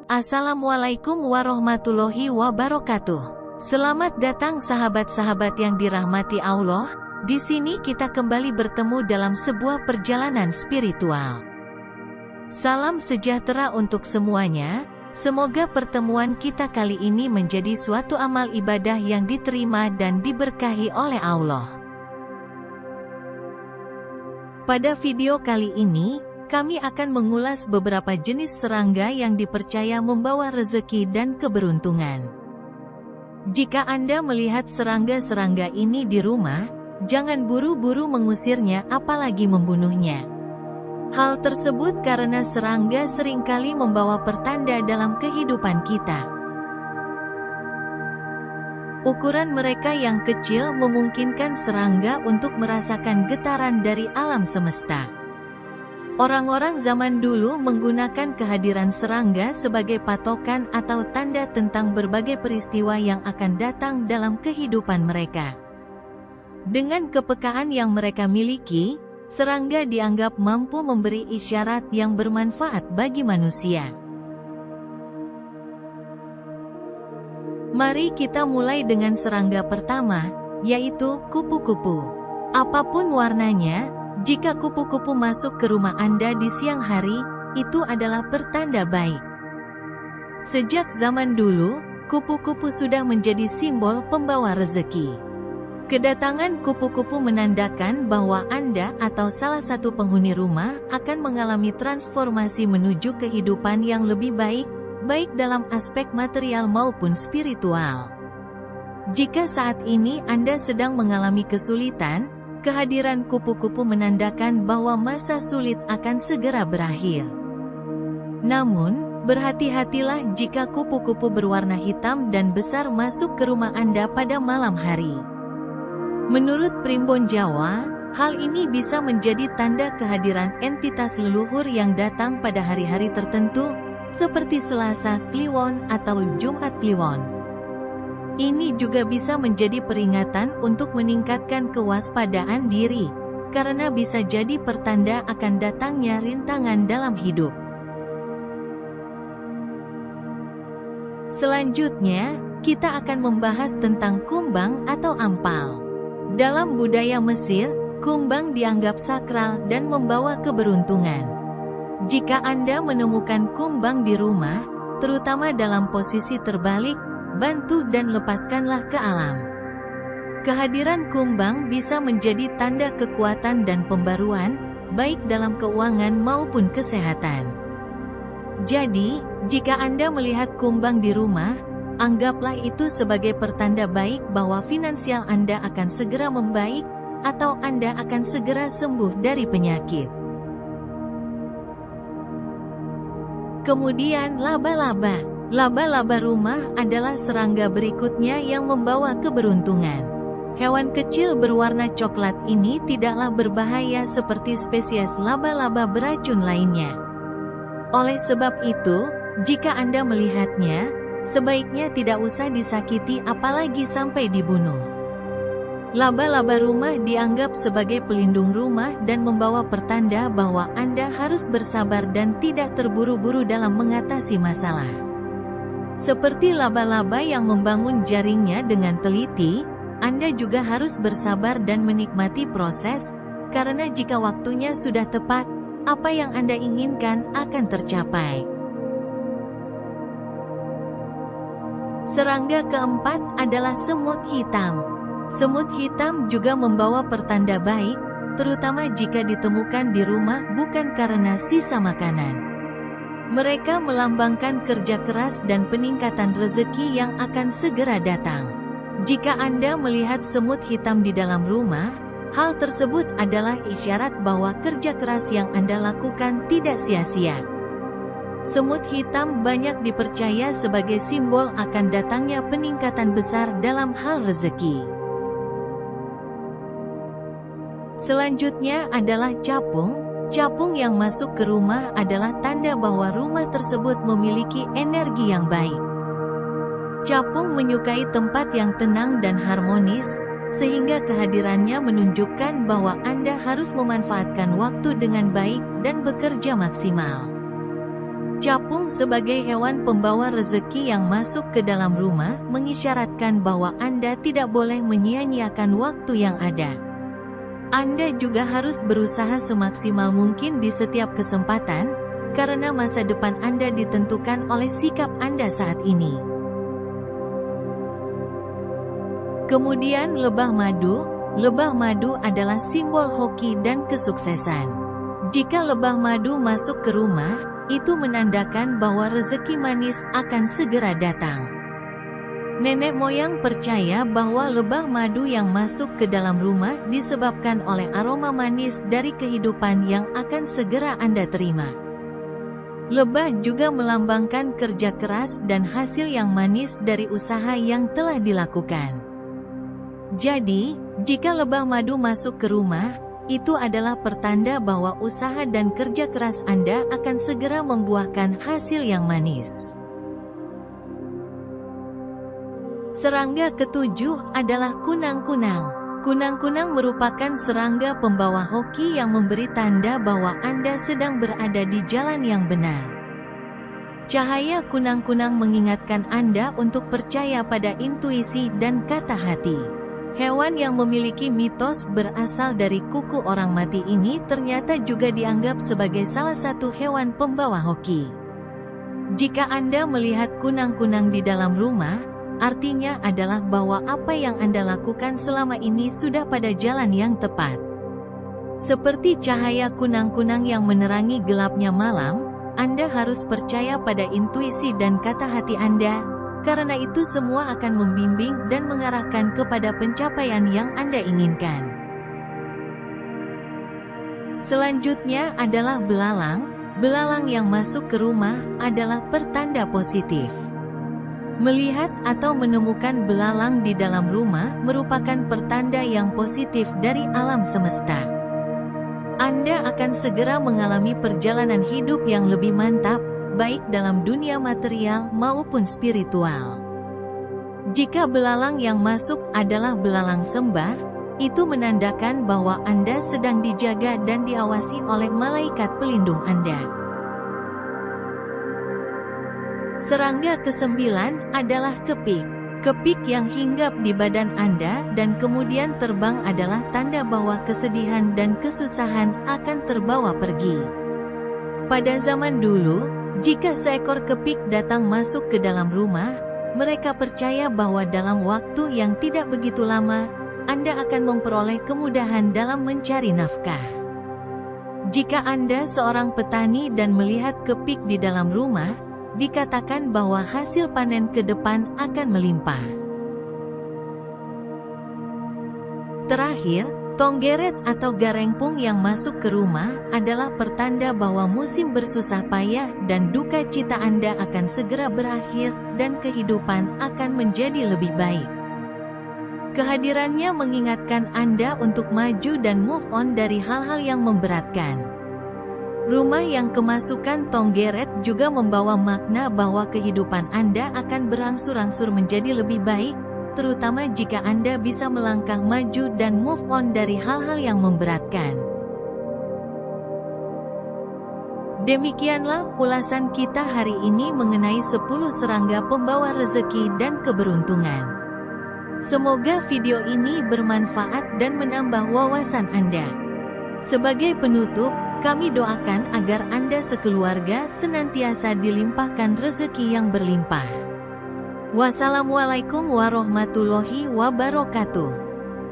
Assalamualaikum warahmatullahi wabarakatuh. Selamat datang sahabat-sahabat yang dirahmati Allah. Di sini kita kembali bertemu dalam sebuah perjalanan spiritual. Salam sejahtera untuk semuanya. Semoga pertemuan kita kali ini menjadi suatu amal ibadah yang diterima dan diberkahi oleh Allah. Pada video kali ini, kami akan mengulas beberapa jenis serangga yang dipercaya membawa rezeki dan keberuntungan. Jika Anda melihat serangga-serangga ini di rumah, jangan buru-buru mengusirnya apalagi membunuhnya. Hal tersebut karena serangga seringkali membawa pertanda dalam kehidupan kita. Ukuran mereka yang kecil memungkinkan serangga untuk merasakan getaran dari alam semesta. Orang-orang zaman dulu menggunakan kehadiran serangga sebagai patokan atau tanda tentang berbagai peristiwa yang akan datang dalam kehidupan mereka. Dengan kepekaan yang mereka miliki, serangga dianggap mampu memberi isyarat yang bermanfaat bagi manusia. Mari kita mulai dengan serangga pertama, yaitu kupu-kupu. Apapun warnanya, jika kupu-kupu masuk ke rumah Anda di siang hari, itu adalah pertanda baik. Sejak zaman dulu, kupu-kupu sudah menjadi simbol pembawa rezeki. Kedatangan kupu-kupu menandakan bahwa Anda atau salah satu penghuni rumah akan mengalami transformasi menuju kehidupan yang lebih baik, baik dalam aspek material maupun spiritual. Jika saat ini Anda sedang mengalami kesulitan, kehadiran kupu-kupu menandakan bahwa masa sulit akan segera berakhir. Namun, berhati-hatilah jika kupu-kupu berwarna hitam dan besar masuk ke rumah Anda pada malam hari. Menurut Primbon Jawa, hal ini bisa menjadi tanda kehadiran entitas leluhur yang datang pada hari-hari tertentu, seperti Selasa Kliwon atau Jumat Kliwon. Ini juga bisa menjadi peringatan untuk meningkatkan kewaspadaan diri, karena bisa jadi pertanda akan datangnya rintangan dalam hidup. Selanjutnya, kita akan membahas tentang kumbang atau ampal. Dalam budaya Mesir, kumbang dianggap sakral dan membawa keberuntungan. Jika Anda menemukan kumbang di rumah, terutama dalam posisi terbalik, bantu dan lepaskanlah ke alam. Kehadiran kumbang bisa menjadi tanda kekuatan dan pembaruan, baik dalam keuangan maupun kesehatan. Jadi, jika Anda melihat kumbang di rumah, anggaplah itu sebagai pertanda baik bahwa finansial Anda akan segera membaik, atau Anda akan segera sembuh dari penyakit. Kemudian laba-laba. Laba-laba rumah adalah serangga berikutnya yang membawa keberuntungan. Hewan kecil berwarna coklat ini tidaklah berbahaya seperti spesies laba-laba beracun lainnya. Oleh sebab itu, jika Anda melihatnya, sebaiknya tidak usah disakiti apalagi sampai dibunuh. Laba-laba rumah dianggap sebagai pelindung rumah dan membawa pertanda bahwa Anda harus bersabar dan tidak terburu-buru dalam mengatasi masalah. Seperti laba-laba yang membangun jaringnya dengan teliti, Anda juga harus bersabar dan menikmati proses, karena jika waktunya sudah tepat, apa yang Anda inginkan akan tercapai. Serangga keempat adalah semut hitam. Semut hitam juga membawa pertanda baik, terutama jika ditemukan di rumah bukan karena sisa makanan. Mereka melambangkan kerja keras dan peningkatan rezeki yang akan segera datang. Jika Anda melihat semut hitam di dalam rumah, hal tersebut adalah isyarat bahwa kerja keras yang Anda lakukan tidak sia-sia. Semut hitam banyak dipercaya sebagai simbol akan datangnya peningkatan besar dalam hal rezeki. Selanjutnya adalah capung. Capung yang masuk ke rumah adalah tanda bahwa rumah tersebut memiliki energi yang baik. Capung menyukai tempat yang tenang dan harmonis, sehingga kehadirannya menunjukkan bahwa Anda harus memanfaatkan waktu dengan baik dan bekerja maksimal. Capung sebagai hewan pembawa rezeki yang masuk ke dalam rumah mengisyaratkan bahwa Anda tidak boleh menyia-nyiakan waktu yang ada. Anda juga harus berusaha semaksimal mungkin di setiap kesempatan, karena masa depan Anda ditentukan oleh sikap Anda saat ini. Kemudian lebah madu. Lebah madu adalah simbol hoki dan kesuksesan. Jika lebah madu masuk ke rumah, itu menandakan bahwa rezeki manis akan segera datang. Nenek moyang percaya bahwa lebah madu yang masuk ke dalam rumah disebabkan oleh aroma manis dari kehidupan yang akan segera Anda terima. Lebah juga melambangkan kerja keras dan hasil yang manis dari usaha yang telah dilakukan. Jadi, jika lebah madu masuk ke rumah, itu adalah pertanda bahwa usaha dan kerja keras Anda akan segera membuahkan hasil yang manis. Serangga ketujuh adalah kunang-kunang. Kunang-kunang merupakan serangga pembawa hoki yang memberi tanda bahwa Anda sedang berada di jalan yang benar. Cahaya kunang-kunang mengingatkan Anda untuk percaya pada intuisi dan kata hati. Hewan yang memiliki mitos berasal dari kuku orang mati ini ternyata juga dianggap sebagai salah satu hewan pembawa hoki. Jika Anda melihat kunang-kunang di dalam rumah, artinya adalah bahwa apa yang Anda lakukan selama ini sudah pada jalan yang tepat. Seperti cahaya kunang-kunang yang menerangi gelapnya malam, Anda harus percaya pada intuisi dan kata hati Anda. Karena itu semua akan membimbing dan mengarahkan kepada pencapaian yang Anda inginkan. Selanjutnya adalah belalang. Belalang yang masuk ke rumah adalah pertanda positif. Melihat atau menemukan belalang di dalam rumah merupakan pertanda yang positif dari alam semesta. Anda akan segera mengalami perjalanan hidup yang lebih mantap, baik dalam dunia material maupun spiritual. Jika belalang yang masuk adalah belalang sembah, itu menandakan bahwa Anda sedang dijaga dan diawasi oleh malaikat pelindung Anda. Serangga kesembilan adalah kepik. Kepik yang hinggap di badan Anda dan kemudian terbang adalah tanda bahwa kesedihan dan kesusahan akan terbawa pergi. Pada zaman dulu, jika seekor kepik datang masuk ke dalam rumah, mereka percaya bahwa dalam waktu yang tidak begitu lama, Anda akan memperoleh kemudahan dalam mencari nafkah. Jika Anda seorang petani dan melihat kepik di dalam rumah, dikatakan bahwa hasil panen ke depan akan melimpah. Terakhir, tonggeret atau garengpung yang masuk ke rumah adalah pertanda bahwa musim bersusah payah dan duka cita Anda akan segera berakhir dan kehidupan akan menjadi lebih baik. Kehadirannya mengingatkan Anda untuk maju dan move on dari hal-hal yang memberatkan. Rumah yang kemasukan tonggeret juga membawa makna bahwa kehidupan Anda akan berangsur-angsur menjadi lebih baik, terutama jika Anda bisa melangkah maju dan move on dari hal-hal yang memberatkan. Demikianlah ulasan kita hari ini mengenai 10 serangga pembawa rezeki dan keberuntungan. Semoga video ini bermanfaat dan menambah wawasan Anda. Sebagai penutup, kami doakan agar Anda sekeluarga senantiasa dilimpahkan rezeki yang berlimpah. Wassalamualaikum warahmatullahi wabarakatuh.